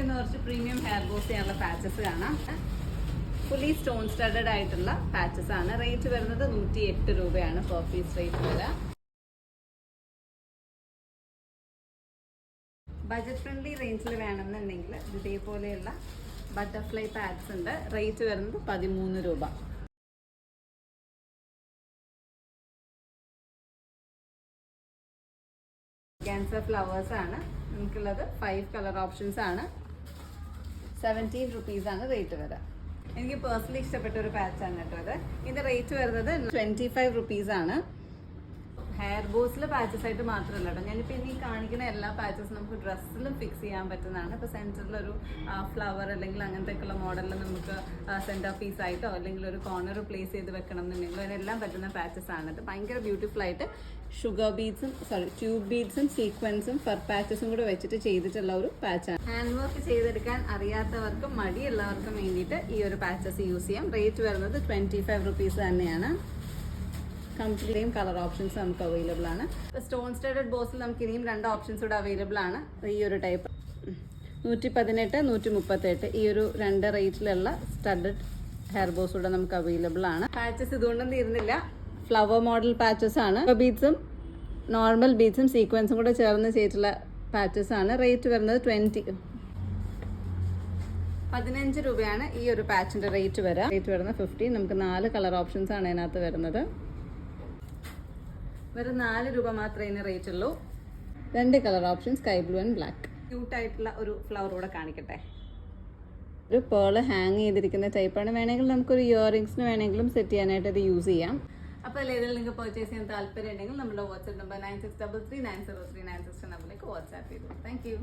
ഇന്ന് കുറച്ച് premium hair boss ചെയ്യാനുള്ള പാച്ചസ് കാണാം. ഫുള്ളി സ്റ്റോൺ സ്റ്റഡഡ് ആയിട്ടുള്ള പാച്ചസ് ആണ്. റേറ്റ് വരുന്നത് 108 രൂപയാണ് പെർ പീസ് റേറ്റ് വരെ. ബഡ്ജറ്റ് ഫ്രണ്ട്ലി റേഞ്ചിൽ വേണമെന്നുണ്ടെങ്കിൽ ഇതേപോലെയുള്ള ബട്ടർഫ്ലൈ പാഡ്സ് ഉണ്ട്. റേറ്റ് വരുന്നത് 13 രൂപ. ഗാൻസ ഫ്ലവേഴ്സ് ആണ് നമുക്കുള്ളത്. 5 കളർ ഓപ്ഷൻസ് ആണ്. 17 റുപ്പീസാണ് റേറ്റ് വരിക. എനിക്ക് പേഴ്സണലി ഇഷ്ടപ്പെട്ട ഒരു പാച്ചാണ് കേട്ടോ ഇത്. ഇതിന്റെ റേറ്റ് വരുന്നത് 25 റുപ്പീസാണ്. ഹെയർ ബോസിൽ പാച്ചസ് ആയിട്ട് മാത്രമല്ല കേട്ടോ, ഞാനിപ്പോൾ ഇനി കാണിക്കുന്ന എല്ലാ പാച്ചസും നമുക്ക് ഡ്രസ്സിലും ഫിക്സ് ചെയ്യാൻ പറ്റുന്നതാണ്. ഇപ്പോൾ സെൻറ്ററിലൊരു ഫ്ലവർ അല്ലെങ്കിൽ അങ്ങനത്തെ ഒക്കെയുള്ള മോഡലിൽ നമുക്ക് സെൻറ്റർ പീസ് ആയിട്ടോ അല്ലെങ്കിൽ ഒരു കോർണർ പ്ലേസ് ചെയ്ത് വെക്കണം എന്നുണ്ടെങ്കിൽ അതിനെല്ലാം പറ്റുന്ന പാച്ചസ് ആണ്. ഇത് ഭയങ്കര ബ്യൂട്ടിഫുൾ ആയിട്ട് ട്യൂബ് ബീഡ്സും സീക്വൻസും ഫർ പാച്ചസും കൂടെ വെച്ചിട്ട് ചെയ്തിട്ടുള്ള ഒരു പാച്ചാണ്. ഹാൻഡ് വർക്ക് ചെയ്തെടുക്കാൻ അറിയാത്തവർക്കും മടിയുള്ളവർക്കും വേണ്ടിയിട്ട് ഈ ഒരു പാച്ചസ് യൂസ് ചെയ്യാം. റേറ്റ് വരുന്നത് 25 റുപ്പീസ് തന്നെയാണ്. കംപ്ലീറ്റ് കളർ ഓപ്ഷൻസ് നമുക്ക് അവൈലബിൾ ആണ്. സ്റ്റോൺ സ്റ്റഡഡ് ബോസിൽ നമുക്ക് ഇനിയും 2 ഓപ്ഷൻസ് കൂടെ അവൈലബിൾ ആണ്. ഈ ഒരു ടൈപ്പ് 118, 138 ഈ ഒരു 2 റേറ്റിലുള്ള സ്റ്റഡഡ് ഹെയർ ബോസ് കൂടെ നമുക്ക് അവൈലബിൾ ആണ്. പാച്ചസ് ഇതുകൊണ്ടൊന്നും തീരുന്നില്ല. ഫ്ലവർ മോഡൽ പാച്ചസ് ആണ്. ബീഡ്സും നോർമൽ ബീഡ്സും സീക്വൻസും കൂടെ ചേർന്ന് ചെയ്തിട്ടുള്ള പാച്ചസ് ആണ്. റേറ്റ് വരുന്നത് 15 രൂപയാണ് ഈ ഒരു പാച്ചിന്റെ റേറ്റ് വരിക. റേറ്റ് വരുന്നത് 15. നമുക്ക് 4 കളർ ഓപ്ഷൻസ് ആണ് ഇതിനകത്ത് വരുന്നത്. വെറും 4 രൂപ മാത്രമേ ഇതിന് റേറ്റ് ഉള്ളൂ. 2 colour option, sky blue and black. ക്യൂട്ടായിട്ടുള്ള ഒരു ഫ്ലവർ കൂടെ കാണിക്കട്ടെ. ഒരു പേള് ഹാങ് ചെയ്തിരിക്കുന്ന ടൈപ്പാണ്. വേണമെങ്കിൽ നമുക്കൊരു ഇയറിംഗ്സിന് വേണമെങ്കിലും സെറ്റ് ചെയ്യാനായിട്ട് ഇത് യൂസ് ചെയ്യാം. അപ്പോൾ ഏതെങ്കിലും നിങ്ങൾക്ക് പർച്ചേസ് ചെയ്യാൻ താല്പര്യം ഉണ്ടെങ്കിൽ നമ്മുടെ വാട്സ്ആപ്പ് നമ്പർ 9633903969 നമ്പറിലേക്ക് വാട്സ്ആപ്പ് ചെയ്തു. Thank you.